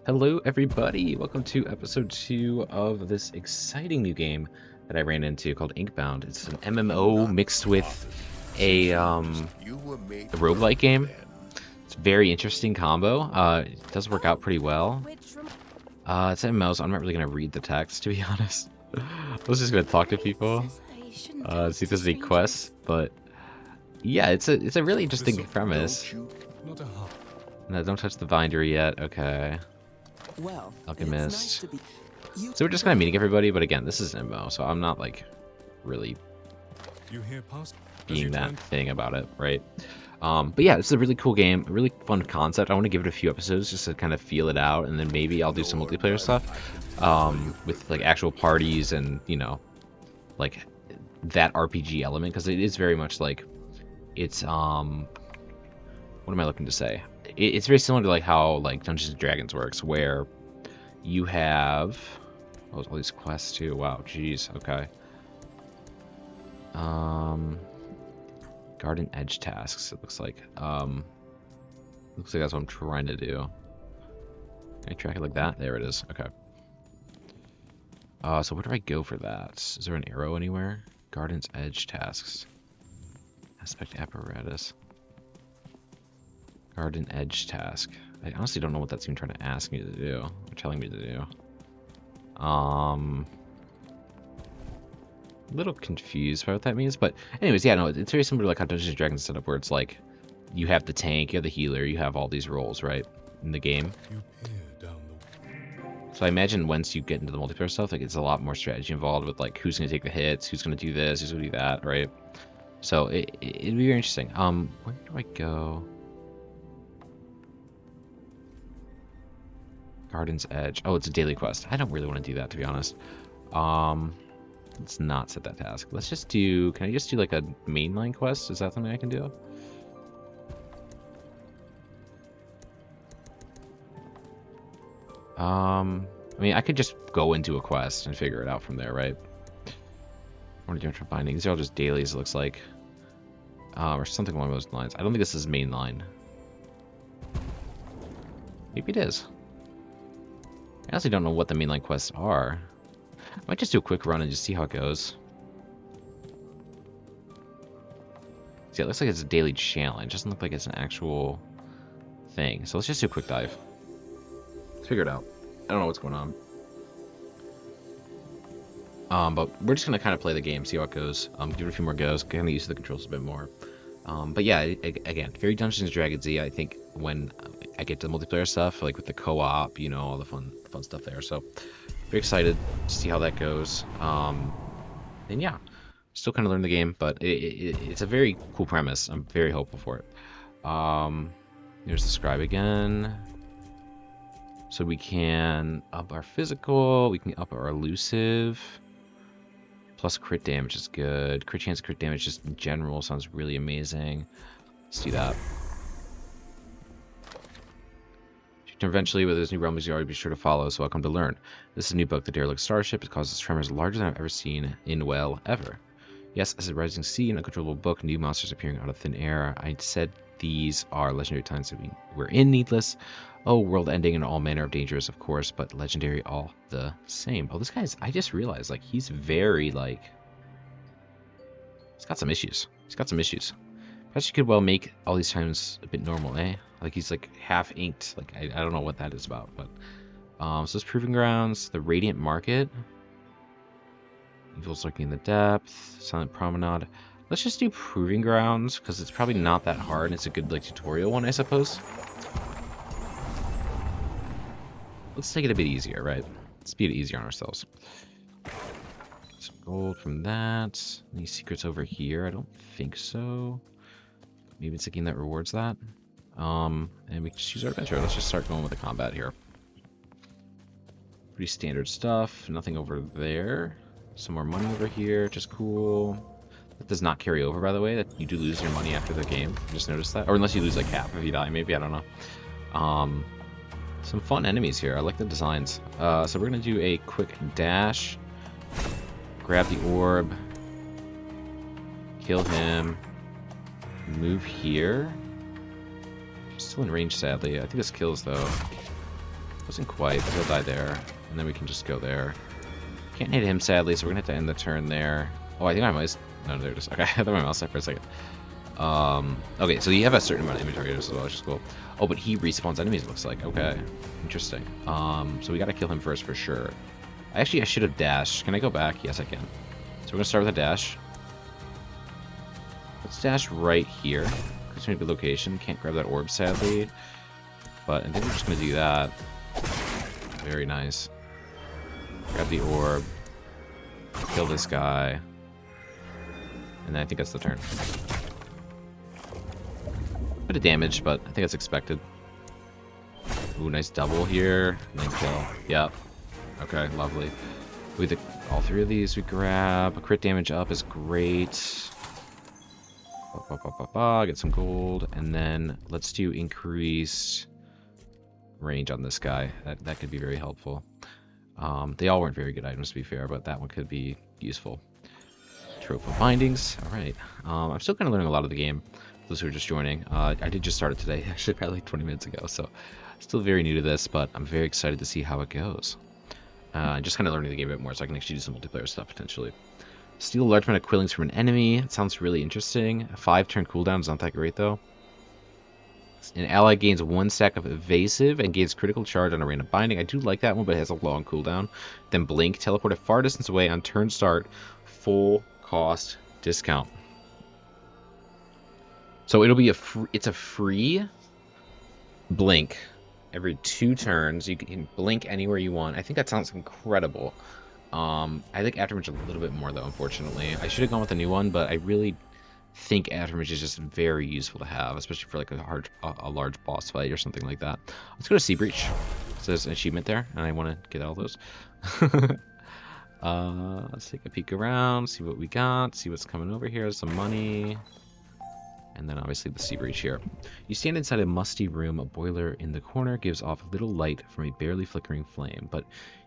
Hello, everybody! Welcome to episode 2 of this exciting new game that I ran into called Inkbound. It's an MMO mixed with a roguelike game. It's a very interesting combo. It does work out pretty well. It's MMO, so I'm not really going to read the text, to be honest. I was just going to talk to people, see if there's any quests, but yeah, it's a really interesting premise. No, don't touch the binder yet. Okay. Well, Alchemist. Nice So we're just kind of meeting everybody, but again, this is an MMO, so I'm not like really being that thing about it, right? But yeah, it's a really cool game, a really fun concept. I want to give it a few episodes just to kind of feel it out, and then maybe I'll do some multiplayer stuff with like actual parties and like that RPG element, because it is very much like it's what am I looking to say? It's very similar to like how like Dungeons and Dragons works, where you have all these quests too. Wow, jeez. Okay. Garden edge tasks. It looks like. Looks like that's what I'm trying to do. Can I track it like that? There it is. Okay. So where do I go for that? Is there an arrow anywhere? Garden's edge tasks. Aspect apparatus. Garden edge task. I honestly don't know what that's even trying to ask me to do, or telling me to do. A little confused by what that means, but anyways, yeah, no, it's very similar to like how Dungeons and Dragons set up, where it's like you have the tank, you have the healer, you have all these roles, right, in the game. So I imagine once you get into the multiplayer stuff, like it's a lot more strategy involved with like who's gonna take the hits, who's gonna do this, who's gonna do that, right? So it'd be very interesting. Where do I go? Garden's Edge. Oh, it's a daily quest. I don't really want to do that, to be honest. Let's not set that task. Let's just do... Can I just do like a mainline quest? Is that something I can do? I mean, I could just go into a quest and figure it out from there, right? What are you finding? These are all just dailies, it looks like. Or something along those lines. I don't think this is mainline. Maybe it is. I honestly don't know what the mainline quests are. I might just do a quick run and just see how it goes. See, it looks like it's a daily challenge. It doesn't look like it's an actual thing. So let's just do a quick dive. Let's figure it out. I don't know what's going on. But we're just going to kind of play the game, see how it goes. Give it a few more goes, kind of use the controls a bit more. But yeah, again, very Dungeons and Dragons-y. I think when I get to the multiplayer stuff, like with the co-op, all the fun stuff there. So very excited to see how that goes. And yeah, still kind of learn the game, but it's a very cool premise. I'm very hopeful for it. There's the scribe again. So we can up our physical, we can up our elusive. Plus crit damage is good. Crit chance, crit damage just in general sounds really amazing. Let's do that. Eventually, with those new realms, you already be sure to follow, so welcome to learn. This is a new book, The Derelict Starship. It causes tremors larger than I've ever seen in, well, ever. Yes, as a rising sea, an uncontrollable book, new monsters appearing out of thin air. I said these are legendary times that we're in, needless. Oh, world ending and all manner of dangers, of course, but legendary all the same. Oh, this guy's, I just realized, like, he's very, like, he's got some issues. He's got some issues. Perhaps you could well make all these times a bit normal, eh? Like he's like half inked. Like I don't know what that is about, but so it's Proving Grounds, the Radiant Market, Evils Lurking in the Depth, Silent Promenade. Let's just do Proving Grounds because it's probably not that hard and it's a good like tutorial one, I suppose. Let's take it a bit easier, right? Let's be a bit easier on ourselves. Some gold from that. Any secrets over here? I don't think so. Maybe it's a game that rewards that. And we can choose our adventure. Let's just start going with the combat here. Pretty standard stuff. Nothing over there. Some more money over here, which is cool. That does not carry over, by the way. That you do lose your money after the game. I just noticed that. Or unless you lose like half if you die, maybe. I don't know. Some fun enemies here. I like the designs. So we're going to do a quick dash. Grab the orb. Kill him. Move here. Still in range, sadly. I think this kills, though. Wasn't quite, but he'll die there. And then we can just go there. Can't hit him, sadly, so we're going to have to end the turn there. Oh, I think my mouse... No, there it is. Okay, I thought my mouse died for a second. Okay, so you have a certain amount of inventory as well, which is cool. Oh, but he respawns enemies, it looks like. Okay, interesting. So we got to kill him first for sure. Actually, I should have dashed. Can I go back? Yes, I can. So we're going to start with a dash. Let's dash right here. It's going to be location. Can't grab that orb, sadly. But I think we're just going to do that. Very nice. Grab the orb. Kill this guy. And then I think that's the turn. Bit of damage, but I think that's expected. Ooh, nice double here. And then kill. Yep. Okay, lovely. With all three of these we grab. A crit damage up is great. Get some gold. And then let's do increased range on this guy. That could be very helpful. They all weren't very good items, to be fair, but that one could be useful. Trophy bindings. Alright. I'm still kind of learning a lot of the game. For those who are just joining. I did just start it today, actually, probably like 20 minutes ago, so still very new to this, but I'm very excited to see how it goes. Just kind of learning the game a bit more, so I can actually do some multiplayer stuff, potentially. Steal a large amount of quillings from an enemy. It sounds really interesting. A 5-turn cooldown is not that great, though. An ally gains 1 stack of evasive and gains critical charge on a random binding. I do like that one, but it has a long cooldown. Then blink, teleport a far distance away on turn start, full cost discount. So it'll be it's a free blink every 2 turns. You can blink anywhere you want. I think that sounds incredible. I think Aftermatch a little bit more, though, unfortunately. I should have gone with a new one, but I really think Aftermatch is just very useful to have, especially for like a large boss fight or something like that. Let's go to Sea Breach. It says an achievement there, and I want to get all those. Let's take a peek around, see what we got, see what's coming over here. Some money. And then obviously the Sea Breach here. You stand inside a musty room. A boiler in the corner gives off little light from a barely flickering flame, but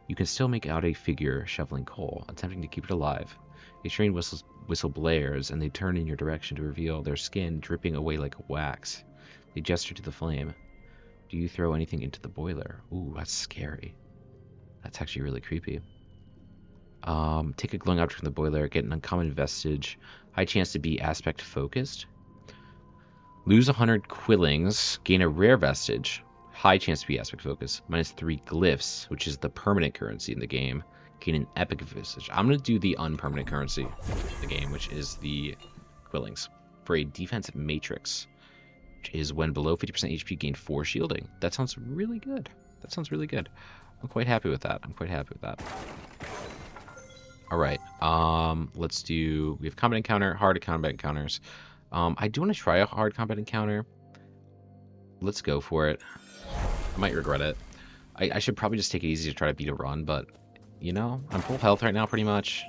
you can still make out a figure shoveling coal, attempting to keep it alive. A train whistle blares, and they turn in your direction to reveal their skin dripping away like wax. They gesture to the flame. Do you throw anything into the boiler? Ooh, that's scary. That's actually really creepy. Take a glowing object from the boiler, get an uncommon vestige. High chance to be aspect focused. Lose 100 quillings, gain a rare vestige. High chance to be aspect focused. -3 glyphs, which is the permanent currency in the game. Gain an epic vestige. I'm going to do the unpermanent currency in the game, which is the quillings. For a defensive matrix, which is when below 50% HP, gain 4 shielding. That sounds really good. That sounds really good. I'm quite happy with that. Alright, let's do... We have combat encounter, hard combat encounters. I do want to try a hard combat encounter. Let's go for it. I might regret it. I should probably just take it easy to try to beat a run, but, you know, I'm full health right now pretty much.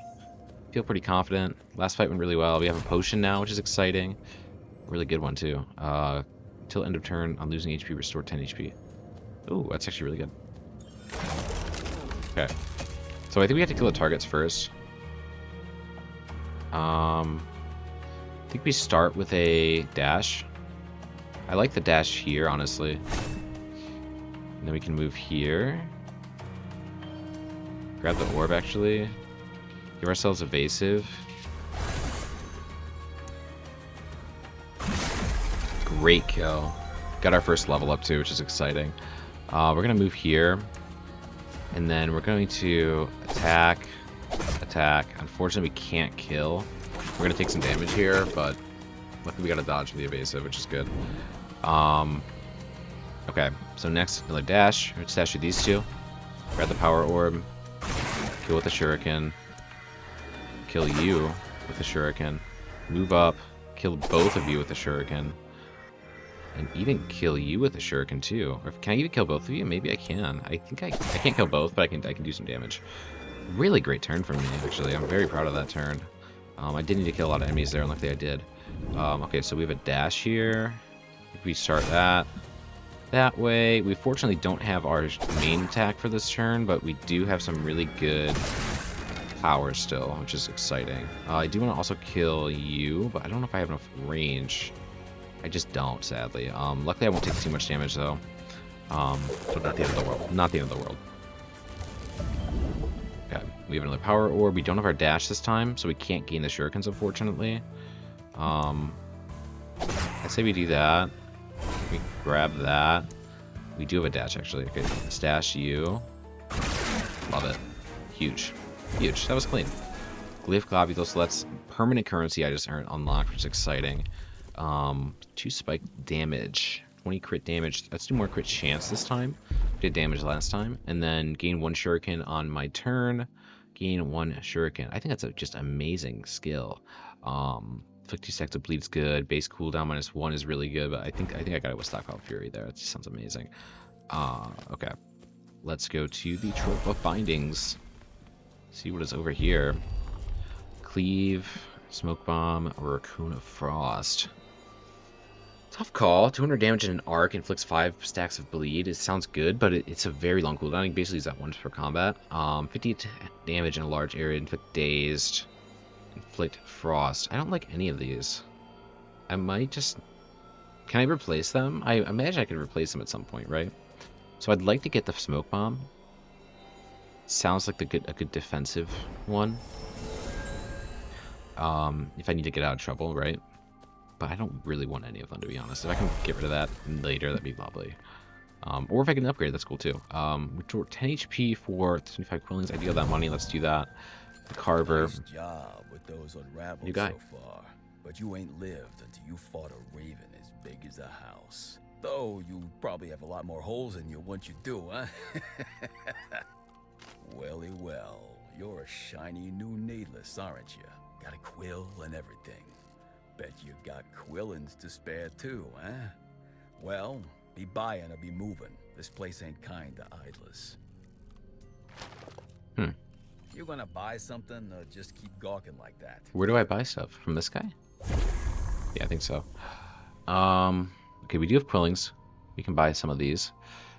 Feel pretty confident. Last fight went really well. We have a potion now, which is exciting. Really good one, too. Till end of turn, on losing HP, restore 10 HP. Ooh, that's actually really good. Okay. So I think we have to kill the targets first. I think we start with a dash. I like the dash here, honestly. And then we can move here. Grab the orb, actually. Give ourselves evasive. Great kill. Got our first level up, too, which is exciting. We're going to move here. And then we're going to attack. Unfortunately, we can't kill. We're going to take some damage here, but luckily we got a dodge for the evasive, which is good. Okay, so next, another dash. Let's dash through these two. Grab the power orb. Kill with the shuriken. Kill you with the shuriken. Move up. Kill both of you with the shuriken. And even kill you with the shuriken too. Or can I even kill both of you? Maybe I can. I think I can't kill both, but I can do some damage. Really great turn from me, actually. I'm very proud of that turn. I did need to kill a lot of enemies there, and luckily I did. Okay, so we have a dash here. If we start that way. We fortunately don't have our main attack for this turn, but we do have some really good power still, which is exciting. I do want to also kill you, but I don't know if I have enough range. I just don't, sadly. Luckily I won't take too much damage, though. So not the end of the world. Not the end of the world. Okay, we have another power orb. We don't have our dash this time, so we can't gain the shurikens, unfortunately. I say we do that. We grab that. We do have a dash, actually. Okay, stash you. Love it. Huge. Huge. That was clean. Glyph Globulus, so that's permanent currency I just earned unlocked, which is exciting. 2 spike damage. 20 crit damage. Let's do more crit chance this time. We did damage last time. And then gain 1 shuriken on my turn. Gain 1 shuriken. I think that's a just amazing skill. Inflict 2 stacks of bleed is good. Base cooldown -1 is really good, but I think I got it with Stockpile Fury there. That just sounds amazing. Okay. Let's go to the Trope of Bindings. See what is over here. Cleave, Smoke Bomb, or Raccoon of Frost. Tough call. 200 damage in an arc, inflicts 5 stacks of bleed. It sounds good, but it's a very long cooldown. I think basically use that once per combat. 50 damage in a large area, inflict dazed, inflict frost. I don't like any of these. I might just... Can I replace them? I imagine I could replace them at some point, right? So I'd like to get the Smoke Bomb. Sounds like a good defensive one. If I need to get out of trouble, right? But I don't really want any of them, to be honest. If I can get rid of that later, that'd be lovely. Or if I can upgrade, that's cool too. We draw 10 HP for 25 quillings. I deal that money. Let's do that. The Carver. Nice job with those unraveled New guy. so far. But you ain't lived until you fought a raven as big as a house. Though you probably have a lot more holes in you once you do, huh? Welly well, you're a shiny new needless, aren't you? Got a quill and everything. Bet you got quillins to spare too, huh? Well, be buying or be moving. This place ain't kind to idlers. You gonna buy something or just keep gawking like that? Where do I buy stuff? From this guy? Yeah, I think so. Okay, we do have quillings. We can buy some of these.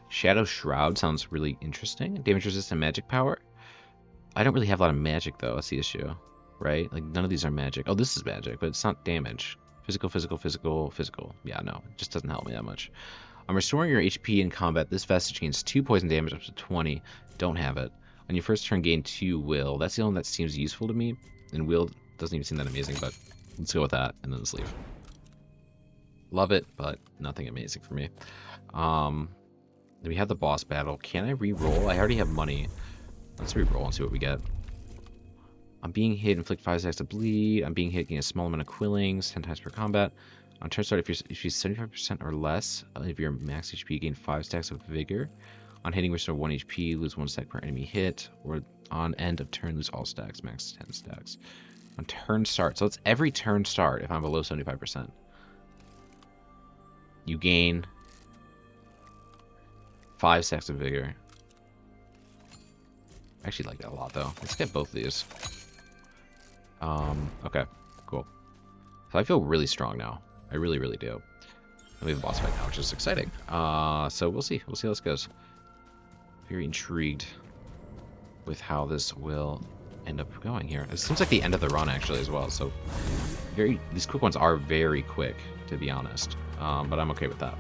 Shadow Shroud sounds really interesting. Damage resistant magic power. I don't really have a lot of magic though. That's the issue, right? Like none of these are magic. Oh, this is magic, but it's not damage. Physical, physical, physical, physical. Yeah, no, it just doesn't help me that much. I'm restoring your HP in combat. This vestige gains 2 poison damage up to 20. Don't have it. On your first turn, gain 2 will. That's the only one that seems useful to me. And will doesn't even seem that amazing, but let's go with that and then let's leave. Love it, but nothing amazing for me. Then we have the boss battle. Can I re-roll? I already have money. Let's re-roll and see what we get. I'm being hit, inflict 5 stacks of bleed. I'm being hit, gain a small amount of quillings, 10 times per combat. On turn start, if she's 75% or less of your max HP, gain 5 stacks of vigor. On hitting, restore 1 HP, lose 1 stack per enemy hit. Or on end of turn, lose all stacks, max 10 stacks. On turn start, so it's every turn start if I'm below 75%. You gain 5 stacks of vigor. I actually like that a lot, though. Let's get both of these. Okay, cool. So I feel really strong now. I really, really do. And we have a boss fight now, which is exciting. So we'll see. We'll see how this goes. Very intrigued with how this will end up going here. It seems like the end of the run, actually, as well. So these quick ones are very quick, to be honest. But I'm okay with that.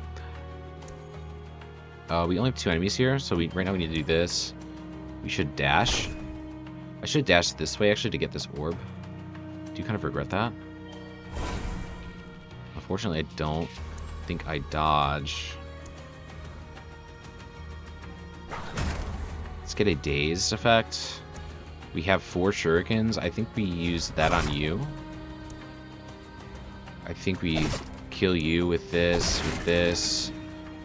We only have 2 enemies here, so right now we need to do this. We should dash. I should dash this way, actually, to get this orb. Do you kind of regret that? Unfortunately, I don't think I dodge. Let's get a dazed effect. We have 4 shurikens. I think we use that on you. I think we kill you with this,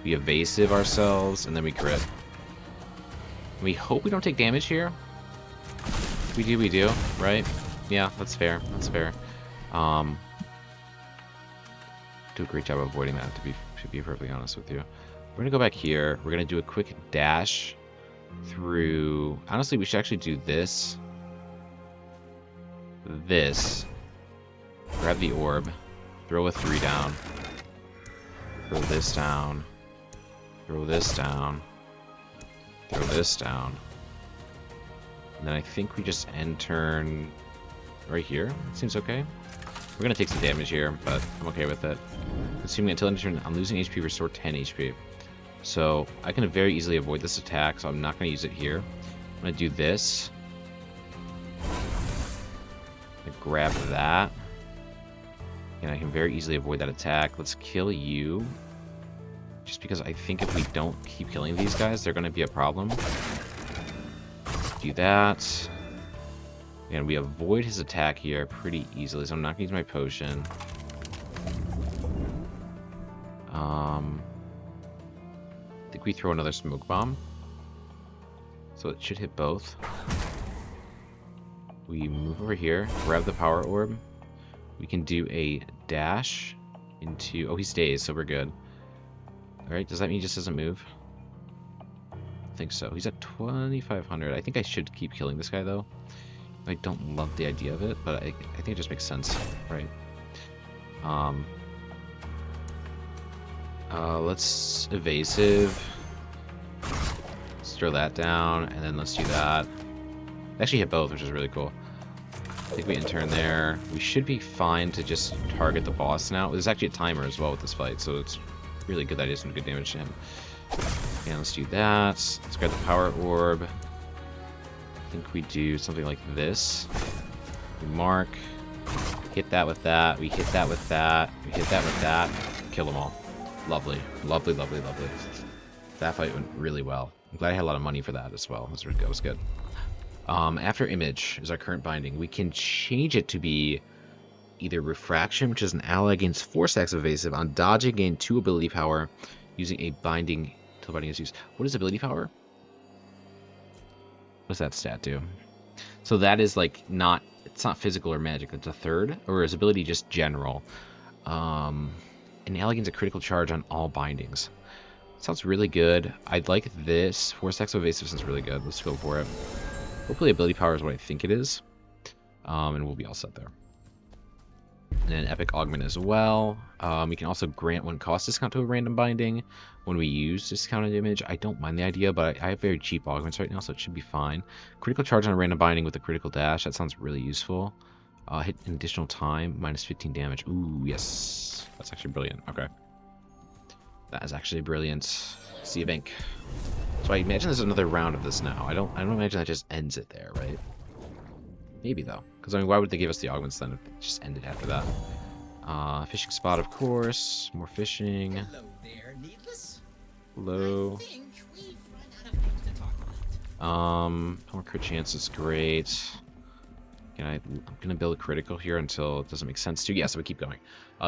We evasive ourselves, and then we crit. We hope we don't take damage here. We do, right? Yeah, that's fair. That's fair. Do a great job avoiding that, to be perfectly honest with you. We're gonna go back here. We're gonna do a quick dash through. Honestly, we should actually do this. Grab the orb. Throw a 3 down. Throw this down. Throw this down. Throw this down. And then I think we just end turn right here. Seems okay. We're going to take some damage here, but I'm okay with it. Consuming until end turn, I'm losing HP, restore 10 HP. So I can very easily avoid this attack, so I'm not going to use it here. I'm going to do this. Grab that. And I can very easily avoid that attack. Let's kill you. Just because I think if we don't keep killing these guys, they're going to be a problem. Do that. And we avoid his attack here pretty easily, so I'm not going to use my potion. I think we throw another smoke bomb. So it should hit both. We move over here, grab the power orb. We can do a dash into... Oh, he stays, so we're good. Alright, does that mean he just doesn't move? I think so. He's at 2,500. I think I should keep killing this guy, though. I don't love the idea of it, but I think it just makes sense, right? Let's evasive. Let's throw that down, and then let's do that. Actually hit both, which is really cool. I think we intern there. We should be fine to just target the boss now. There's actually a timer as well with this fight, so it's really good that I did some good damage to him. And let's do that. Let's grab the power orb. I think we do something like this. We mark. Hit that with that. We hit that with that. We hit that with that. Kill them all. Lovely. Lovely, lovely, lovely. That fight went really well. I'm glad I had a lot of money for that as well. That was good. After image is our current binding. We can change it to be either refraction, which is an ally gains 4 stacks of evasive. On dodging, gain 2 ability power using a binding till binding is used. What is ability power? What's that stat do? So that is like not, it's not physical or magic, it's a third, or is ability just general. An ally gains a critical charge on all bindings. Sounds really good. I'd like this. 4 stacks of evasive sounds really good. Let's go for it. Hopefully ability power is what I think it is. And we'll be all set there. And then epic augment as well. We can also grant 1 cost discount to a random binding when we use discounted image. I don't mind the idea, but I have very cheap augments right now, so it should be fine. Critical charge on a random binding with a critical dash. That sounds really useful. Hit an additional time, minus 15 damage. Ooh, yes. That's actually brilliant. Okay. That is actually brilliant. See you, bank. So I imagine there's another round of this now. I don't imagine that just ends it there, right? Maybe though, because I mean, why would they give us the augments then if it just ended after that? Fishing spot, of course. More fishing. Hello there, Needless. Hello. I think we've run out of things to talk about. More crit chance is great. I'm gonna build a critical here until it doesn't make sense to. Yeah, so we keep going.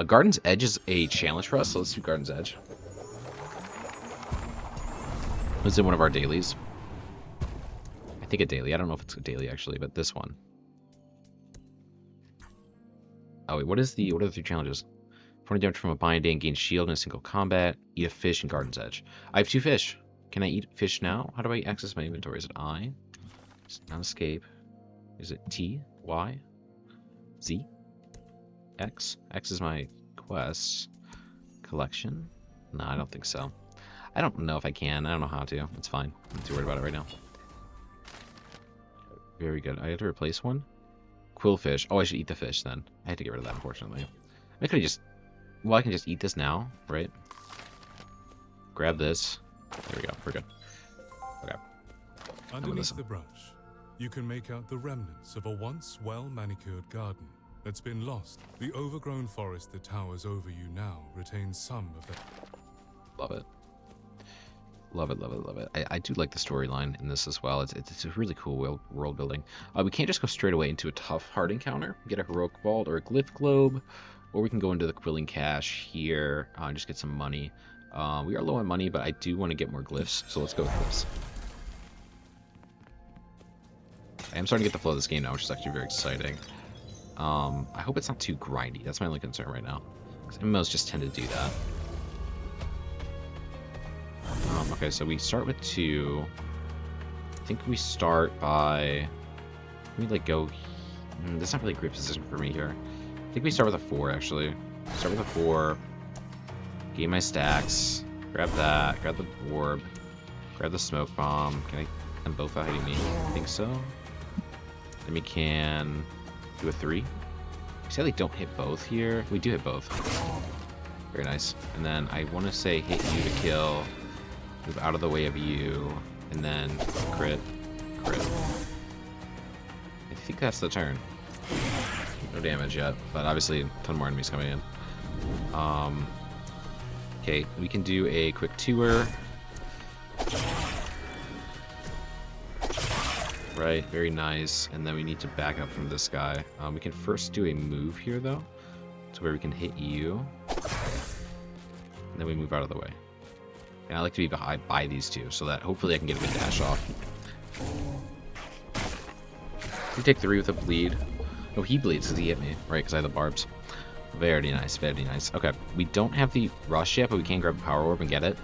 Garden's Edge is a challenge for us, so let's do Garden's Edge. This is one of our dailies. I think a daily. I don't know if it's a daily actually, but this one. Oh wait, what are the 3 challenges? 40 damage from a binding, gain shield in a single combat, eat a fish in Garden's Edge. I have 2 fish. Can I eat fish now? How do I access my inventory? Is it I? It's not escape. Is it T? Y? Z? X? X is my quest. Collection? No, I don't think so. I don't know if I can. I don't know how to. It's fine. I'm not too worried about it right now. Very good. I have to replace one? Quillfish. Oh, I should eat the fish then. I had to get rid of that, unfortunately. I could have just... Well, I can just eat this now, right? Grab this. There we go. We're good. Okay. Underneath the brush, you can make out the remnants of a once well-manicured garden that's been lost. The overgrown forest that towers over you now retains some of that. Love it. Love it, love it, love it. I do like the storyline in this as well. It's a really cool world building. We can't just go straight away into a tough, hard encounter. Get a heroic vault or a glyph globe, or we can go into the quilling cache here and just get some money. We are low on money, but I do want to get more glyphs, so let's go with glyphs. I am starting to get the flow of this game now, which is actually very exciting. I hope it's not too grindy. That's my only concern right now, because MMOs just tend to do that. Okay, so we start with 2. I think we start by... Let me, like, go... That's not really a great position for me here. I think we start with a 4, actually. Start with a 4. Gain my stacks. Grab that. Grab the orb. Grab the smoke bomb. Can I... them both out hitting me? I think so. Then we can... do a 3. See how they don't hit both here? We do hit both. Very nice. And then I want to say hit you to kill... Move out of the way of you, and then crit. I think that's the turn. No damage yet, but obviously a ton more enemies coming in. Okay, we can do a quick tour. Right, very nice. And then we need to back up from this guy. We can first do a move here, though, to where we can hit you. And then we move out of the way. And I like to be behind by these two, so that hopefully I can get a good dash off. We take 3 with a bleed. Oh, he bleeds because he hit me, right? Because I have the barbs. Very nice, very nice. Okay, we don't have the rush yet, but we can grab a power orb and get it.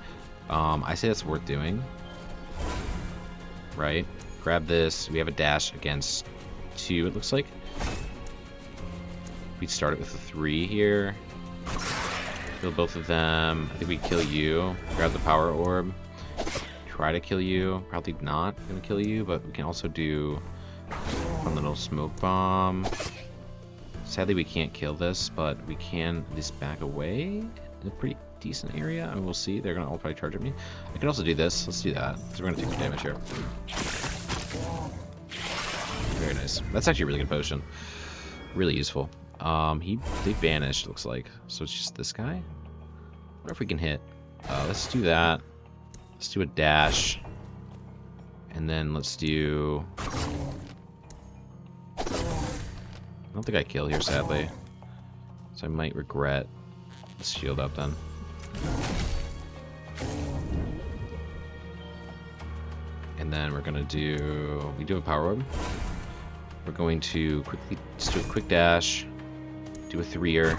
I say that's worth doing. Right? Grab this. We have a dash against 2, it looks like. We'd start it with a 3 here. Kill both of them. I think we kill you. Grab the power orb. Try to kill you. Probably not gonna kill you, but we can also do a little smoke bomb. Sadly, we can't kill this, but we can at least back away in a pretty decent area. I mean, we'll see. They're gonna all probably charge at me. I can also do this. Let's do that. So we're gonna take some damage here. Very nice. That's actually a really good potion. Really useful. They vanished, looks like. So it's just this guy. I wonder if we can hit. Let's do that. Let's do a dash. And then let's do... I don't think I kill here, sadly. So I might regret. Let's shield up then. And then we're gonna do... We do a power orb. We're going to quickly just do a quick dash. Do a 3-er.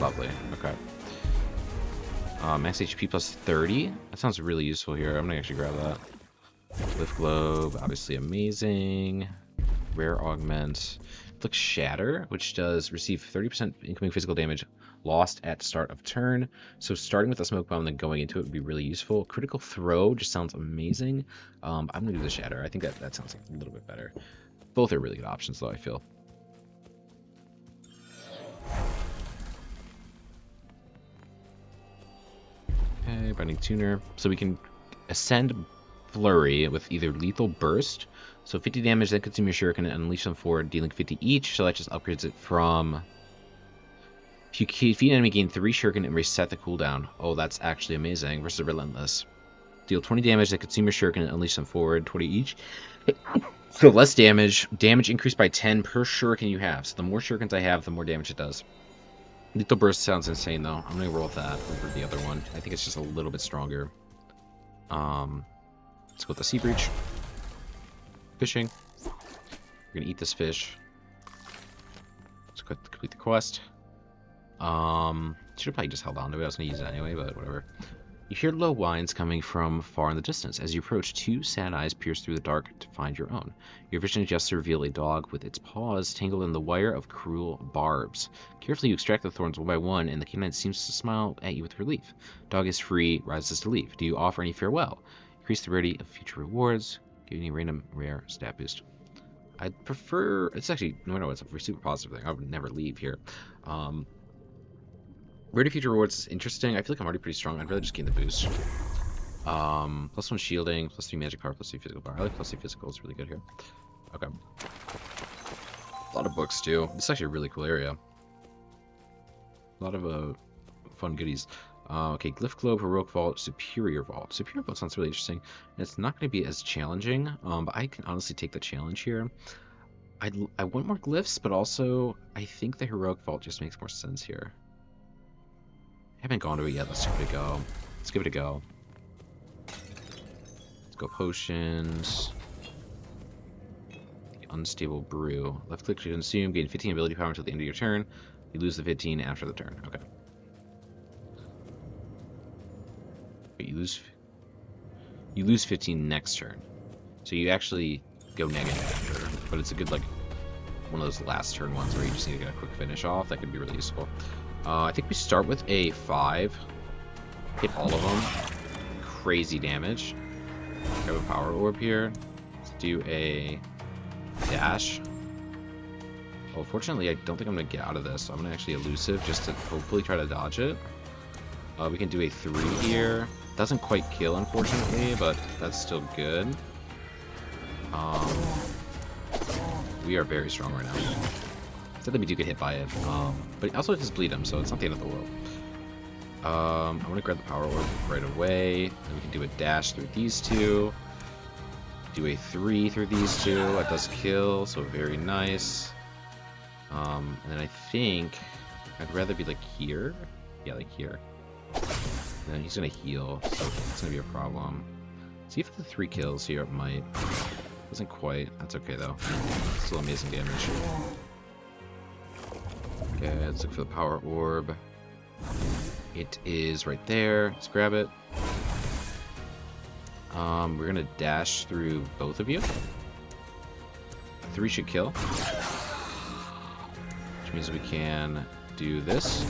Lovely. Okay. Max HP plus 30. That sounds really useful here. I'm gonna actually grab that. Lift Globe, obviously amazing. Rare Augment. Look, Shatter, which does receive 30% incoming physical damage lost at start of turn. So starting with a smoke bomb and then going into it would be really useful. Critical Throw just sounds amazing. I'm gonna do the Shatter. I think that sounds like a little bit better. Both are really good options, though, I feel. Okay, Binding Tuner. So we can ascend Flurry with either Lethal Burst. So 50 damage, then consume your shuriken and unleash them forward, dealing 50 each. So that just upgrades it from... If you defeat an enemy, gain 3 shuriken and reset the cooldown. Oh, that's actually amazing. Versus Relentless. Deal 20 damage, then consume your shuriken and unleash them forward, 20 each. So less damage. Damage increased by 10 per shuriken you have. So the more shurikens I have, the more damage it does. Lethal Burst sounds insane, though. I'm going to roll with that over the other one. I think it's just a little bit stronger. Let's go with the Sea Breach. Fishing. We're going to eat this fish. Let's go complete the quest. Should have probably just held on to it. I was going to use it anyway, but whatever. You hear low whines coming from far in the distance. As you approach, 2 sad eyes pierce through the dark to find your own. Your vision adjusts to reveal a dog with its paws tangled in the wire of cruel barbs. Carefully, you extract the thorns one by one, and the canine seems to smile at you with relief. Dog is free, rises to leave. Do you offer any farewell? Increase the rarity of future rewards, giving you a random rare stat boost. I'd prefer... It's actually... No, it's a super positive thing. I would never leave here. Rarity future rewards is interesting. I feel like I'm already pretty strong. I'd rather just gain the boost. Plus 1 shielding, plus 3 magic power, plus 3 physical power. I like plus 3 physical. It's really good here. Okay. A lot of books, too. This is actually a really cool area. A lot of fun goodies. Okay, Glyph Globe, Heroic Vault, Superior Vault. Superior Vault sounds really interesting. And it's not going to be as challenging, but I can honestly take the challenge here. I want more glyphs, but also I think the Heroic Vault just makes more sense here. I haven't gone to it yet. Let's give it a go. Let's give it a go. Let's go potions. The Unstable Brew. Left click to consume. Gain 15 ability power until the end of your turn. You lose the 15 after the turn. Okay. Wait, you lose 15 next turn. So you actually go negative after. But it's a good, like, one of those last turn ones where you just need to get a quick finish off. That could be really useful. I think we start with a 5. Hit all of them. Crazy damage. Grab a power orb here. Let's do a dash. Well, fortunately, I don't think I'm going to get out of this. So I'm going to actually elusive just to hopefully try to dodge it. We can do a 3 here. Doesn't quite kill, unfortunately, but that's still good. We are very strong right now. Except that we do get hit by it. But also it does bleed him, so it's not the end of the world. I'm gonna grab the power orb right away. Then we can do a dash through these two. Do a 3 through these two. That does kill, so very nice. And then I think I'd rather be like here. Yeah, like here. And then he's gonna heal, so it's gonna be a problem. See if the 3 kills here it might. Doesn't quite. That's okay though. Still amazing damage. Okay, let's look for the power orb. It is right there. Let's grab it. We're gonna dash through both of you. 3 should kill. Which means we can do this.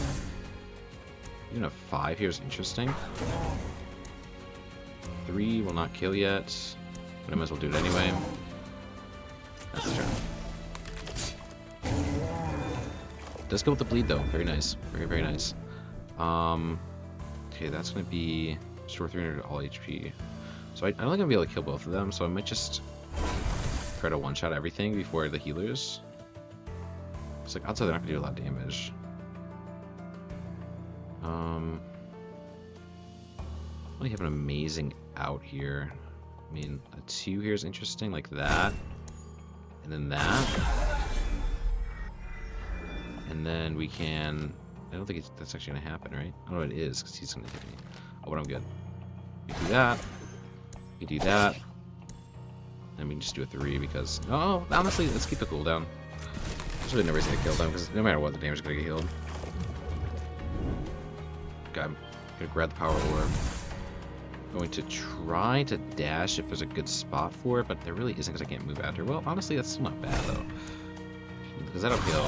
Even a 5 here is interesting. 3 will not kill yet, but I might as well do it anyway. That's the turn. Does go with the bleed though. Very nice. Very, very nice. Okay, that's gonna be restore 300 all HP. So I don't think I'm gonna be able to kill both of them, so I might just try to one-shot everything before the healers. It's like, outside they're not gonna do a lot of damage. We have an amazing out here. I mean, a 2 here is interesting, like that. And then that. And then we can... I don't think that's actually going to happen, right? Oh, it is, because he's going to hit me. Oh, but I'm good. We do that. We do that. And we can just do a 3 because... Oh, honestly, let's keep the cooldown. There's really no reason to kill them, because no matter what, the damage is going to get healed. Okay, I'm going to grab the power orb. Going to try to dash if there's a good spot for it, but there really isn't because I can't move after. Well, honestly, that's still not bad, though. Because that'll kill.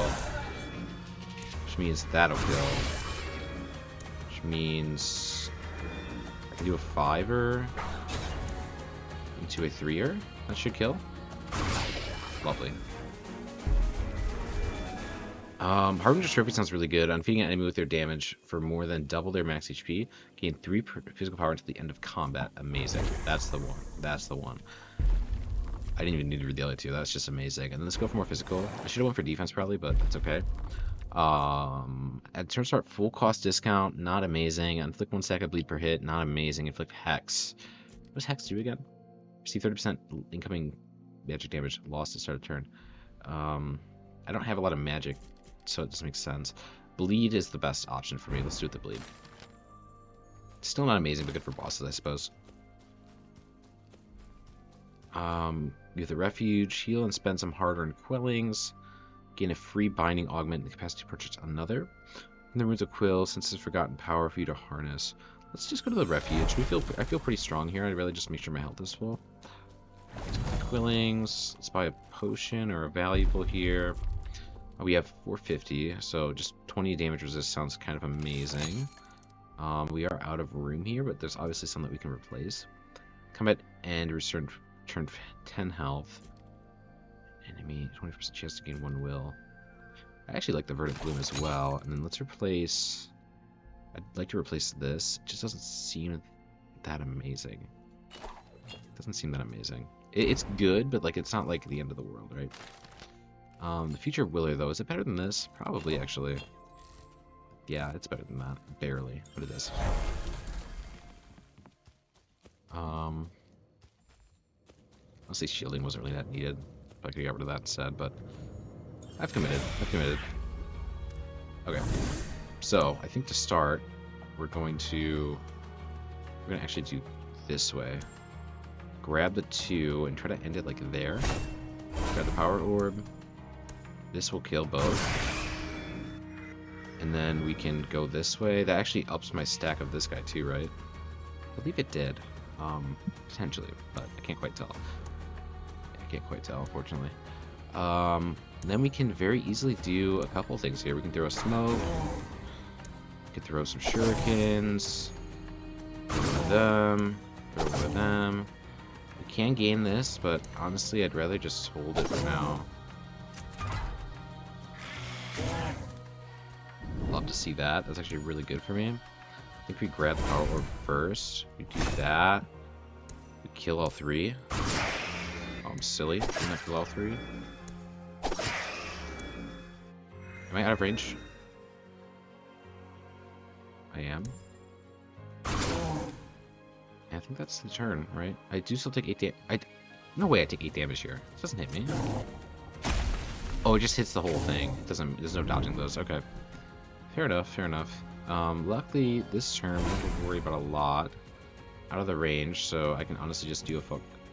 Which means that'll kill. Which means I can do a 5-er into a 3-er. That should kill. Lovely. Harbinger's Trophy sounds really good. On feeding an enemy with their damage for more than double their max HP, gain 3 physical power until the end of combat. Amazing. That's the one. That's the one. I didn't even need to read the other 2. That's just amazing. And then let's go for more physical. I should have went for defense probably, but that's okay. At turn start, full cost discount, not amazing. Inflict 1 stack of bleed per hit, not amazing. Inflict Hex. What does Hex do again? Receive 30% incoming magic damage lost at start of turn. I don't have a lot of magic, so it doesn't make sense. Bleed is the best option for me. Let's do it with the bleed. Still not amazing, but good for bosses, I suppose. You have the refuge, heal and spend some hard-earned quillings. Gain a free binding augment and the capacity to purchase another. And the runes of quill, since it's forgotten power for you to harness. Let's just go to the refuge. I feel pretty strong here. I'd rather just make sure my health is full. Quillings. Let's buy a potion or a valuable here. Oh, we have 450, so just 20 damage resist sounds kind of amazing. We are out of room here, but there's obviously some that we can replace. Combat and return 10 health. Enemy 20% chance to gain 1 will. I actually like the verdant bloom as well. And then let's replace. I'd like to replace this. It just doesn't seem that amazing. It doesn't seem that amazing. It's good, but like it's not like the end of the world, right? The future Willer though, is it better than this? Probably actually. Yeah, it's better than that. Barely, but it is. Honestly, shielding wasn't really that needed. If I could get rid of that instead, but I've committed. Okay, so I think to start, we're gonna actually do this way. Grab the 2 and try to end it like there. Grab the power orb. This will kill both. And then we can go this way. That actually ups my stack of this guy too, right? I believe it did. Potentially, but I can't quite tell. Unfortunately. Then we can very easily do a couple things here. We can throw a smoke. We can throw some shurikens. Throw one of them. Throw one of them. We can gain this, but honestly, I'd rather just hold it for now. Love to see that. That's actually really good for me. think we grab the power orb first. We do that. We kill all 3. Oh, I'm silly. Didn't I kill all 3? Am I out of range? I am. I think that's the turn, right? I do still take 8 damage. No way I take 8 damage here. It doesn't hit me. Oh, it just hits the whole thing. It doesn't. There's no dodging those. Okay. Fair enough. Fair enough. Luckily, this turn we don't have to worry about a lot out of the range, so I can honestly just do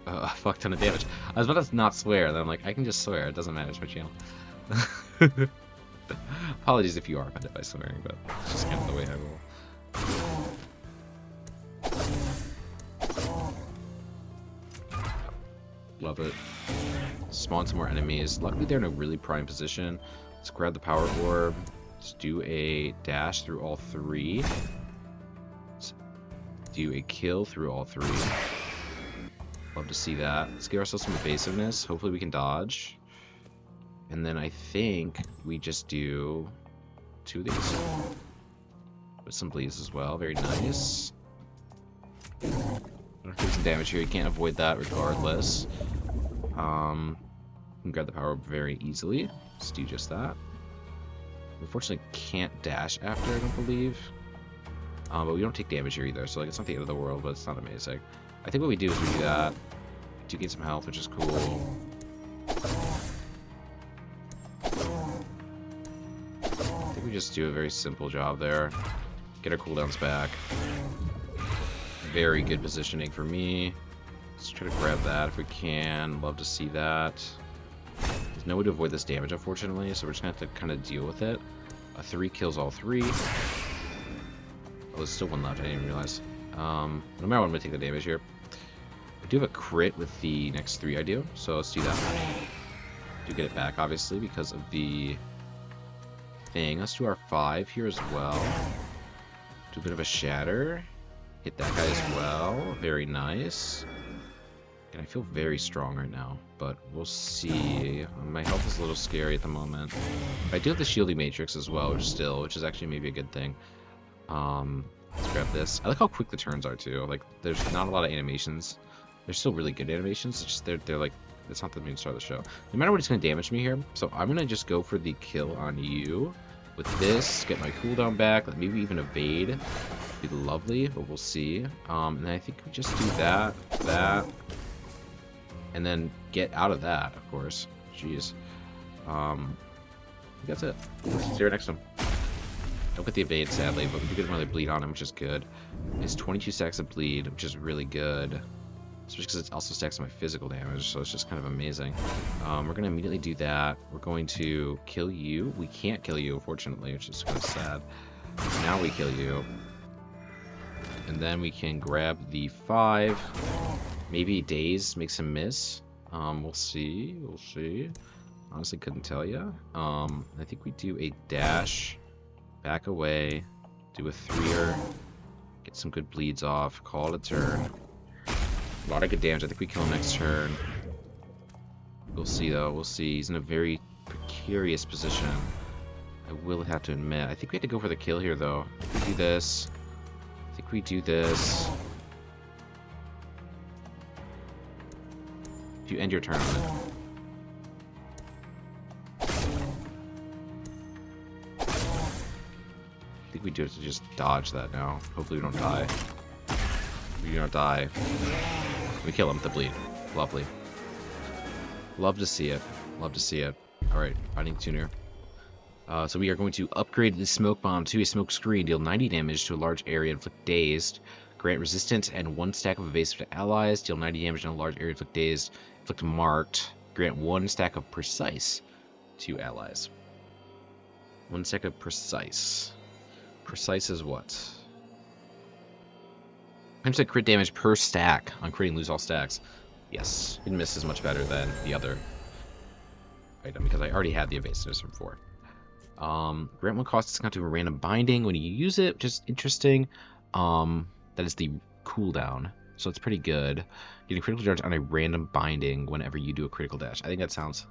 a fuck ton of damage. I was about to not swear, then I'm like, I can just swear. It doesn't matter. It's my channel. Apologies if you are offended by swearing, but it's just kind of the way I roll. Love it. Spawn some more enemies. Luckily, they're in a really prime position. Let's grab the power orb. Let's do a dash through all 3. Let's do a kill through all 3. Love to see that. Let's give ourselves some evasiveness. Hopefully, we can dodge. And then I think we just do 2 of these. With some bleeds as well. Very nice. Take some damage here. You can't avoid that regardless. You can grab the power up very easily. Let's do just that. Unfortunately, can't dash after, I don't believe. But we don't take damage here either, so like it's not the end of the world, but it's not amazing. I think what we do is we do that. We do gain some health, which is cool. I think we just do a very simple job there. Get our cooldowns back. Very good positioning for me. Let's try to grab that if we can. Love to see that. There's no way to avoid this damage, unfortunately, so we're just going to have to kind of deal with it. 3 kills all 3. Oh, there's still 1 left. I didn't even realize. No matter what, I'm going to take the damage here. I do have a crit with the next 3 I do, so let's do that. Do get it back, obviously, because of the thing. Let's do our 5 here as well. Do a bit of a shatter. Hit that guy as well. Very nice. And I feel very strong right now, but we'll see. My health is a little scary at the moment. I do have the shielding matrix as well, which is actually maybe a good thing. Let's grab this. I like how quick the turns are too. Like, there's not a lot of animations. They're still really good animations. It's just they're like, it's not the main star of the show. No matter what, it's gonna damage me here. So I'm gonna just go for the kill on you with this. Get my cooldown back. Maybe even evade. Be lovely, but we'll see. And then I think we just do that, and then get out of that, of course. Jeez. That's it. See you next one. Don't get the evade, sadly, but we do get another bleed on him, which is good. It's 22 stacks of bleed, which is really good. Especially because it also stacks my physical damage, so it's just kind of amazing. We're going to immediately do that. We're going to kill you. We can't kill you, unfortunately, which is kind of sad. Now we kill you. And then we can grab the 5. Maybe Daze makes him miss. We'll see. We'll see. Honestly, couldn't tell you. I think we do a dash. Back away. Do a 3-er. Get some good bleeds off. Call it a turn. A lot of good damage. I think we kill him next turn. We'll see, though. We'll see. He's in a very precarious position. I will have to admit. I think we have to go for the kill here, though. If we do this... I think we do this. If you end your turn on it. I think we do it to just dodge that now. Hopefully we don't die. If we don't die, we kill him with the bleed. Lovely. Love to see it. Love to see it. Alright, finding tuner. So we are going to upgrade the smoke bomb to a smoke screen, deal 90 damage to a large area, inflict dazed, grant resistance and 1 stack of evasive to allies, deal 90 damage in a large area, inflict dazed, inflict marked, grant 1 stack of precise to allies. 1 stack of precise. Precise is what? I'm saying crit damage per stack on critting, lose all stacks. Yes, it misses much better than the other item because I already had the evasiveness from 4. Grant 1 cost discount to a random binding when you use it, which is interesting. That is the cooldown, so it's pretty good. Getting critical charge on a random binding whenever you do a critical dash. I think that sounds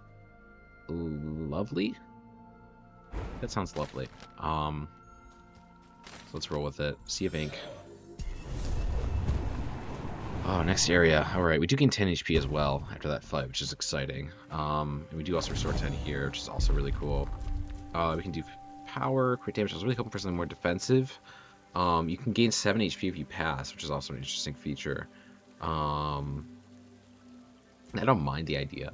lovely. That sounds lovely. So let's roll with it. Sea of Ink. Oh, next area. Alright, we do gain 10 HP as well after that fight, which is exciting. And we do also restore 10 here, which is also really cool. We can do power, crit damage. I was really hoping for something more defensive. You can gain 7 HP if you pass, which is also an interesting feature. I don't mind the idea.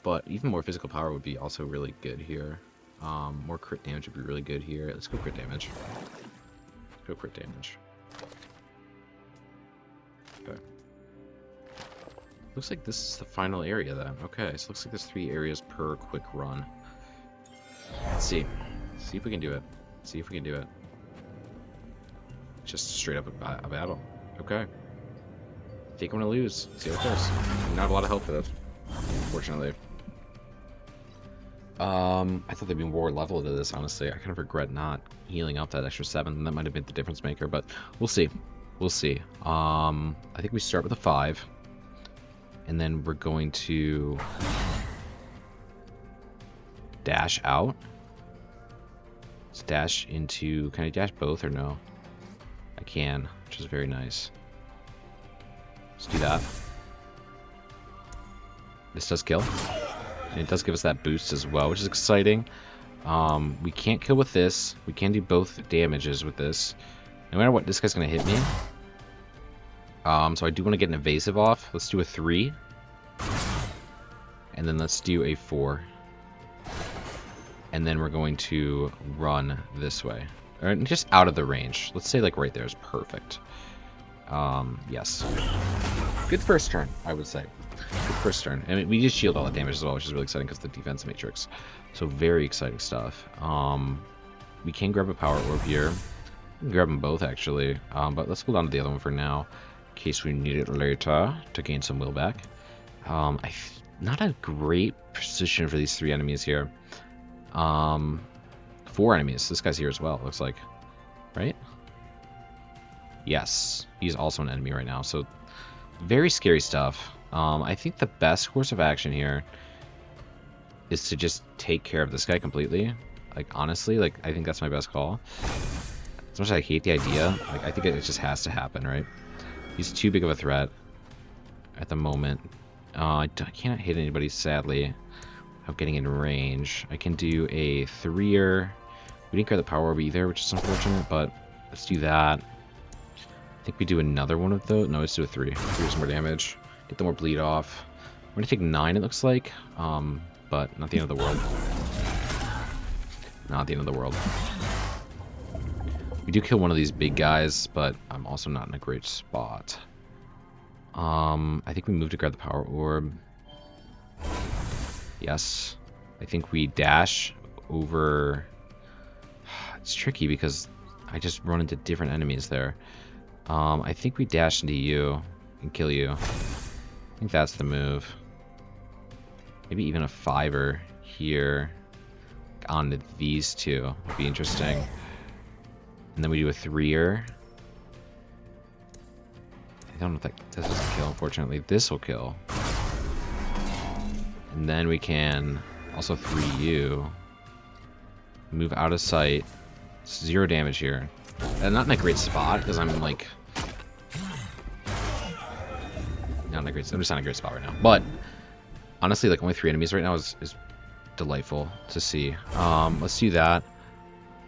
But even more physical power would be also really good here. More crit damage would be really good here. Let's go crit damage. Let's go crit damage. Okay. Looks like this is the final area then. Okay, so looks like there's 3 areas per quick run. Let's see. See if we can do it. See if we can do it. Just straight up a battle. Okay. Take them to lose. See how it goes. Not a lot of help for this, unfortunately. I thought there'd be more level to this, honestly. I kind of regret not healing up that extra 7. That might have been the difference maker, but we'll see. We'll see. I think we start with a 5. And then we're going to dash out. Let's dash into... Can I dash both or no? I can, which is very nice. Let's do that. This does kill. And it does give us that boost as well, which is exciting. We can't kill with this. We can do both damages with this. No matter what, this guy's going to hit me. So I do want to get an evasive off. Let's do a 3. And then let's do a 4. And then we're going to run this way. Or just out of the range. Let's say like right there is perfect. Yes. Good first turn, I would say. Good first turn. I mean, we just shield all the damage as well, which is really exciting because the defense matrix. So very exciting stuff. We can grab a power orb here. We can grab them both actually. But let's hold on to the other one for now, in case we need it later to gain some will back. Not a great position for these 3 enemies here. 4 enemies. This guy's here as well, it looks like. Right? Yes. He's also an enemy right now, so very scary stuff. I think the best course of action here is to just take care of this guy completely. Like, honestly, like, I think that's my best call. As much as I hate the idea, like, I think it just has to happen, right? He's too big of a threat at the moment. I cannot hit anybody, sadly, without getting in range. I can do a 3-er. We didn't grab the power orb either, which is unfortunate, but let's do that. I think we do another one of those. No, let's do a 3. 3 some more damage. Get the more bleed off. We're going to take 9, it looks like. But not the end of the world. Not the end of the world. We do kill one of these big guys, but I'm also not in a great spot. I think we move to grab the power orb. Yes. I think we dash over... It's tricky because I just run into different enemies there. I think we dash into you and kill you. I think that's the move. Maybe even a 5-er here onto these 2 would be interesting. And then we do a 3-er. I don't know if that doesn't kill, unfortunately. This will kill. And then we can also 3U. Move out of sight. 0 damage here. And not in a great spot, because I'm like... I'm just not in a great spot right now. But, honestly, like, only 3 enemies right now is delightful to see. Let's do that.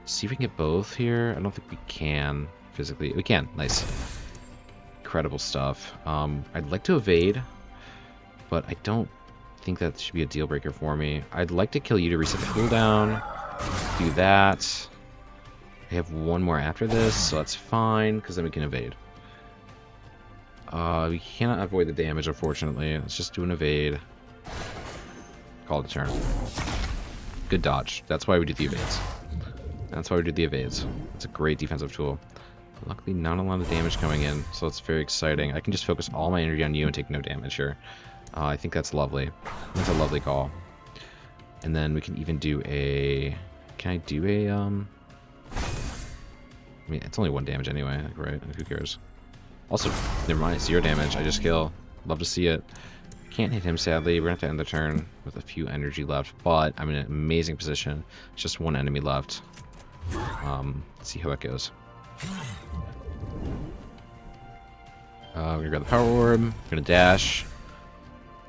See if we can get both here. I don't think we can, physically. We can. Nice. Incredible stuff. I'd like to evade, but I don't think that should be a deal breaker for me. I'd like to kill you to reset the cooldown. Do that. I have 1 more after this, so that's fine, because then we can evade. We cannot avoid the damage, unfortunately. Let's just do an evade. Call it a turn. Good dodge. That's why we do the evades. That's why we do the evades. It's a great defensive tool. Luckily, not a lot of damage coming in, so it's very exciting. I can just focus all my energy on you and take no damage here. I think that's lovely. That's a lovely call. And then we can even do a... Can I do a... I mean, it's only 1 damage anyway, right? Who cares? Also, never mind, 0 damage. I just kill. Love to see it. Can't hit him, sadly. We're going to have to end the turn with a few energy left, but I'm in an amazing position. Just 1 enemy left. Let's see how that goes. We're gonna grab the power orb. We're gonna dash.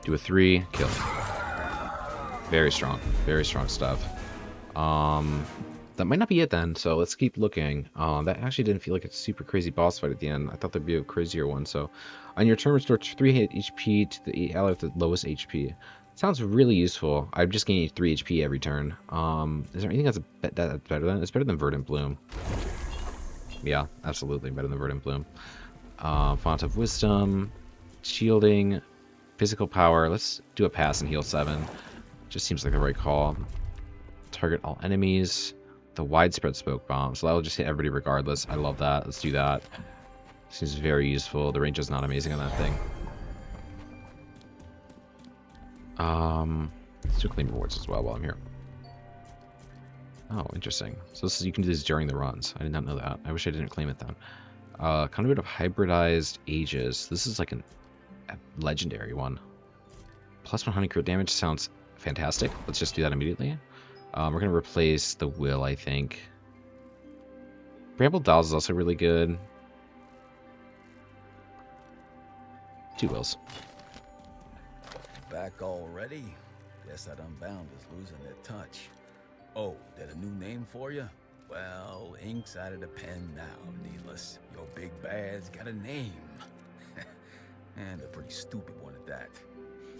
Do a 3. Kill. Very strong. Very strong stuff. That might not be it then, so let's keep looking. That actually didn't feel like a super crazy boss fight at the end. I thought there'd be a crazier one. So, on your turn, restore 3 HP to the ally with the lowest HP. Sounds really useful. I'm just gaining 3 HP every turn. Is there anything that's better than? It's better than Verdant Bloom. Yeah, absolutely better than Verdant Bloom. Font of Wisdom, shielding, physical power. Let's do a pass and heal 7. Just seems like the right call. Target all enemies. The widespread smoke bomb, so that will just hit everybody regardless. I love that. Let's do that. Seems very useful. The range is not amazing on that thing. Let's do claim rewards as well while I'm here. Oh, interesting. So this is, you can do this during the runs. I did not know that. I wish I didn't claim it then. Conduit of hybridized ages. This is like a legendary one. Plus 100 crit damage sounds fantastic. Let's just do that immediately. We're going to replace the will, I think. Bramble Dolls is also really good. 2 wills. Back already? Guess that Unbound is losing their touch. Oh, that a new name for you? Well, ink's out of the pen now, Needless. Your big bad's got a name. And a pretty stupid one at that.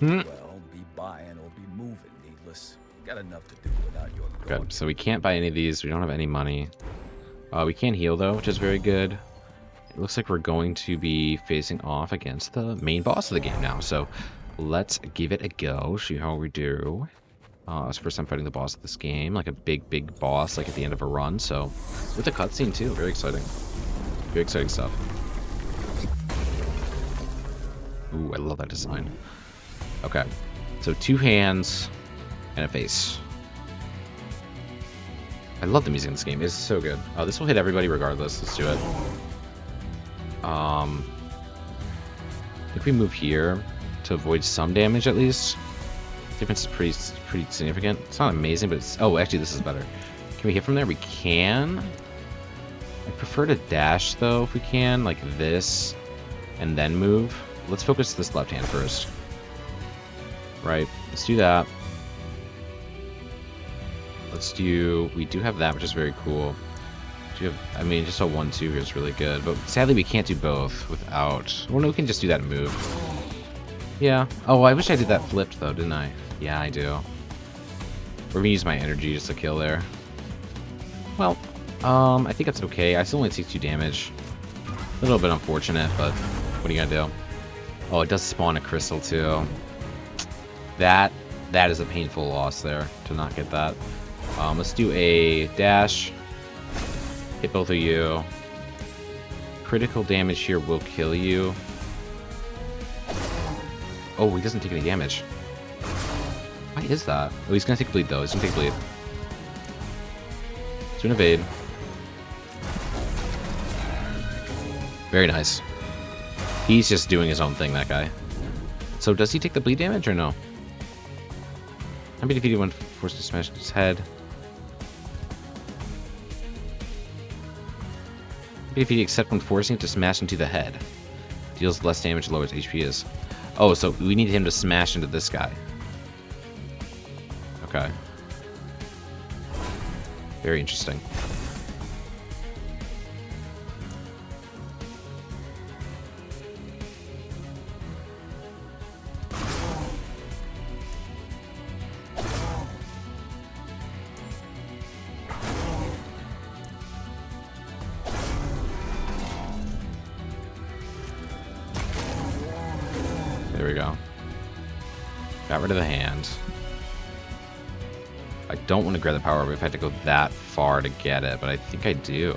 Well, be buying or be moving, Needless. Got enough to do without your Good. So we can't buy any of these. We don't have any money. We can heal, though, which is very good. It looks like we're going to be facing off against the main boss of the game now. So let's give it a go. See how we do. It's the first time fighting the boss of this game. Like a big boss, like at the end of a run. So with a cutscene, too. Very exciting. Very exciting stuff. Ooh, I love that design. Okay. So 2 hands and a face. I love the music in this game. It's so good. This will hit everybody regardless. Let's do it. I think we move here to avoid some damage at least. Difference is pretty significant. It's not amazing, but it's... Oh, actually, this is better. Can we hit from there? We can. I prefer to dash, though, if we can. Like this. And then move. Let's focus this left hand first. Right. Let's do that. Let's do... We do have that, which is very cool. Do you have... I mean, just a 1-2 here is really good. But sadly, we can't do both without... Well, no, we can just do that and move. Yeah. Oh, I wish I did that flipped, though, didn't I? Yeah, I do. We're gonna use my energy just to kill there. Well, I think that's okay. I still only take 2 damage. A little bit unfortunate, but what are you gonna do? Oh, it does spawn a crystal, too. That is a painful loss there, to not get that. Let's do a dash. Hit both of you. Critical damage here will kill you. Oh, he doesn't take any damage. Why is that? Oh, he's gonna take bleed though. He's gonna take bleed. He's gonna evade. Very nice. He's just doing his own thing, that guy. So does he take the bleed damage or no? Can be defeated when forced to smash his head. Be defeated except when forcing it to smash into the head. Deals less damage the lower his HP is. Oh, so we need him to smash into this guy. Okay. Very interesting. There we go. Got rid of the hand. I don't want to grab the power orb if I had to go that far to get it, but I think I do.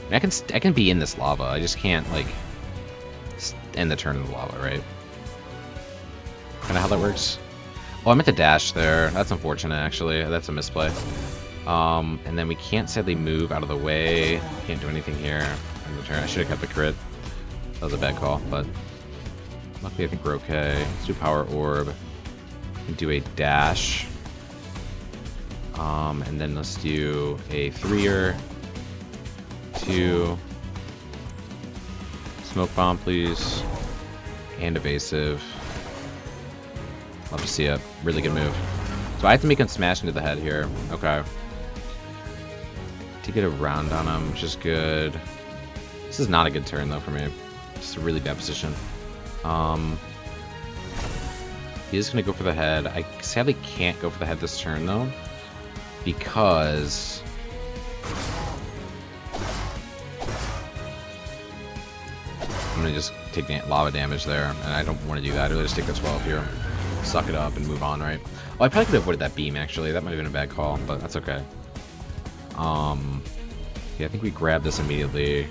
I mean, I can be in this lava. I just can't like end the turn in the lava, right? Kind of how that works. Oh, I meant to dash there. That's unfortunate, actually. That's a misplay. And then we can't sadly move out of the way. Can't do anything here. End the turn. I should have kept the crit. That was a bad call, but luckily I think we're okay. Let's do power orb. And do a dash. And then let's do a 3-er, 2, Smoke bomb, please. And evasive. Love to see it. Really good move. So I have to make him smash into the head here. Okay. To get around on him, which is good. This is not a good turn though for me. Just a really bad position. He is gonna go for the head. I sadly can't go for the head this turn though, because I'm gonna just take lava damage there, and I don't want to do that. I'd really just take the 12 here, suck it up, and move on, right? Oh, I probably could have avoided that beam actually. That might have been a bad call, but that's okay. Yeah, I think we grab this immediately.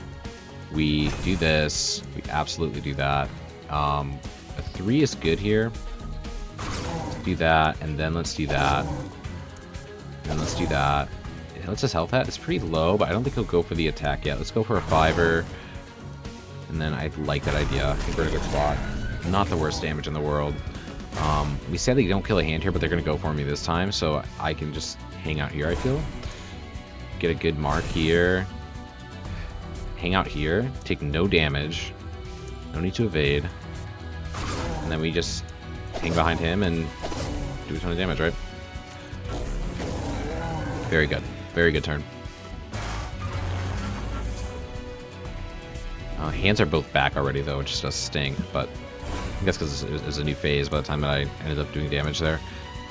We do this. We absolutely do that. A 3 is good here. Do that, and then let's do that. And let's do that. What's his health at? It's pretty low, but I don't think he'll go for the attack yet. Let's go for a 5er. And then I like that idea. I think we're in a good spot. Not the worst damage in the world. We sadly don't kill a hand here, but they're going to go for me this time, so I can just hang out here, I feel. Get a good mark here. Hang out here. Take no damage. No need to evade. And then we just hang behind him and do a ton of damage, right? Very good. Very good turn. Hands are both back already, though, which does stink, but I guess because it was a new phase by the time that I ended up doing damage there.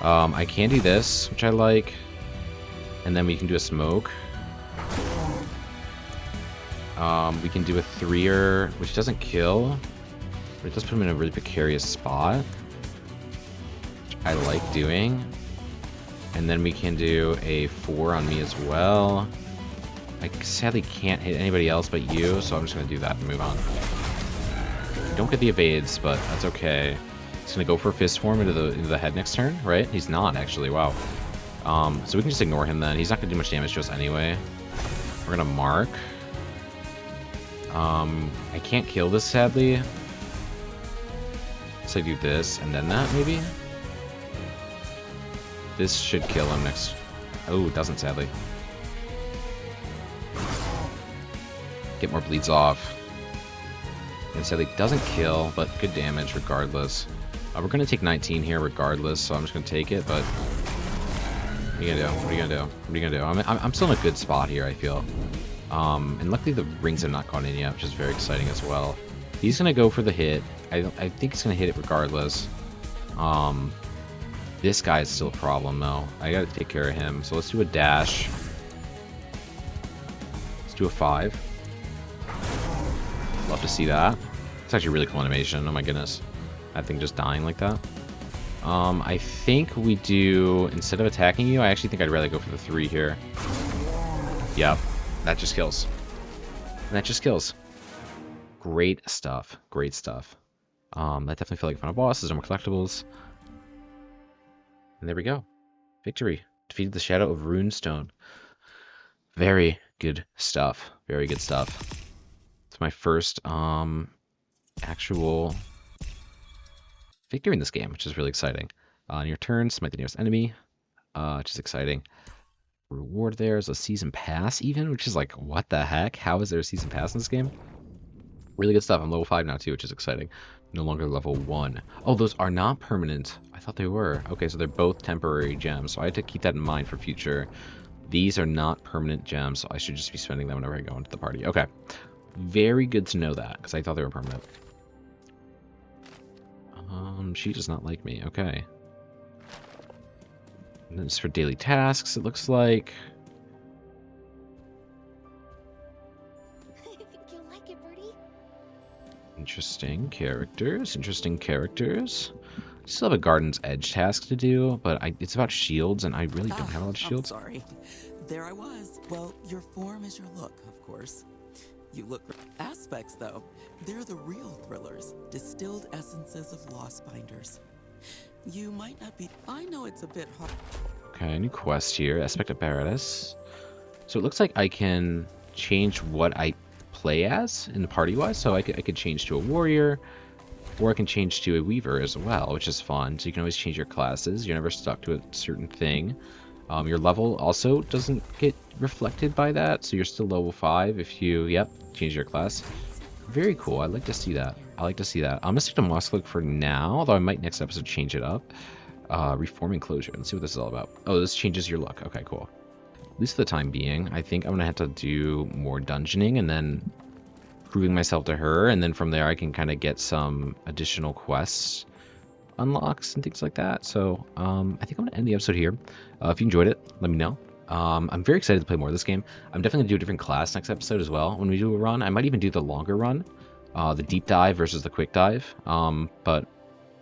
I can do this, which I like, and then we can do a smoke. We can do a 3er, which doesn't kill, but it does put him in a really precarious spot, which I like doing. And then we can do a 4 on me as well. I sadly can't hit anybody else but you, so I'm just going to do that and move on. Don't get the evades, but that's okay. He's going to go for a fist form into the head next turn, right? He's not, actually. Wow. So we can just ignore him then. He's not going to do much damage to us anyway. We're going to mark. I can't kill this, sadly. So I do this and then that, maybe? This should kill him next. Oh, it doesn't, sadly. Get more bleeds off. And sadly doesn't kill, but good damage regardless. We're going to take 19 here regardless, so I'm just going to take it, but... What are you going to do? What are you going to do? What are you going to do? I'm still in a good spot here, I feel. And luckily the rings have not gone in yet, which is very exciting as well. He's going to go for the hit. I think he's going to hit it regardless. This guy is still a problem, though. I got to take care of him. So let's do a dash. Let's do a 5. Love to see that. It's actually a really cool animation. Oh my goodness. That thing just dying like that. I think we do, instead of attacking you, I actually think I'd rather go for the 3 here. Yep. That just kills. And that just kills. Great stuff. Great stuff. That definitely felt like fun of bosses and more collectibles. And there we go. Victory. Defeated the Shadow of Runestone. Very good stuff. Very good stuff. It's my first actual victory in this game, which is really exciting. On your turn, smite the nearest enemy, which is exciting. Reward there is a season pass even, which is like, what the heck? How is there a season pass in this game? Really good stuff. I'm level 5 now too, which is exciting. No longer level 1. Oh, those are not permanent. I thought they were. Okay, so they're both temporary gems, so I had to keep that in mind for future. These are not permanent gems, so I should just be spending them whenever I go into the party. Okay. Very good to know that, because I thought they were permanent. She does not like me. Okay. And then it's for daily tasks, it looks like. I think you'll like it, Birdie. Interesting characters. Interesting characters. Still have a Garden's Edge task to do, but it's about shields, and I really don't have a lot of shields. I'm sorry. There I was. Well, your form is your look, of course. You look aspects, though. They're the real thrillers, distilled essences of lost binders. You might not be... I know it's a bit hard. Okay, new quest here. Aspect of Paradise. So it looks like I can change what I play as in the party-wise. So I could change to a warrior, or I can change to a weaver as well, which is fun. So you can always change your classes. You're never stuck to a certain thing. Your level also doesn't get reflected by that, so you're still level 5 if you, change your class. Very cool. I'd like to see that. I like to see that. I'm gonna stick to Mosscloak for now, although I might next episode change it up. Reforming closure. Let's see what this is all about. Oh, this changes your luck. Okay, cool. At least for the time being. I think I'm gonna have to do more dungeoning and then proving myself to her, and then from there I can kind of get some additional quests unlocks and things like that. So I think I'm gonna end the episode here. If you enjoyed it, let me know. I'm very excited to play more of this game. I'm definitely gonna do a different class next episode as well when we do a run. I might even do the longer run, the deep dive versus the quick dive. But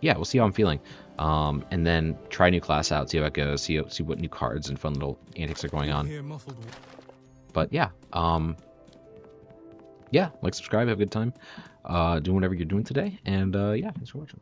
yeah, we'll see how I'm feeling. And then try a new class out, see how it goes, see what new cards and fun little antics are going on. But yeah, yeah, like, subscribe, have a good time, doing whatever you're doing today, and yeah, thanks for watching.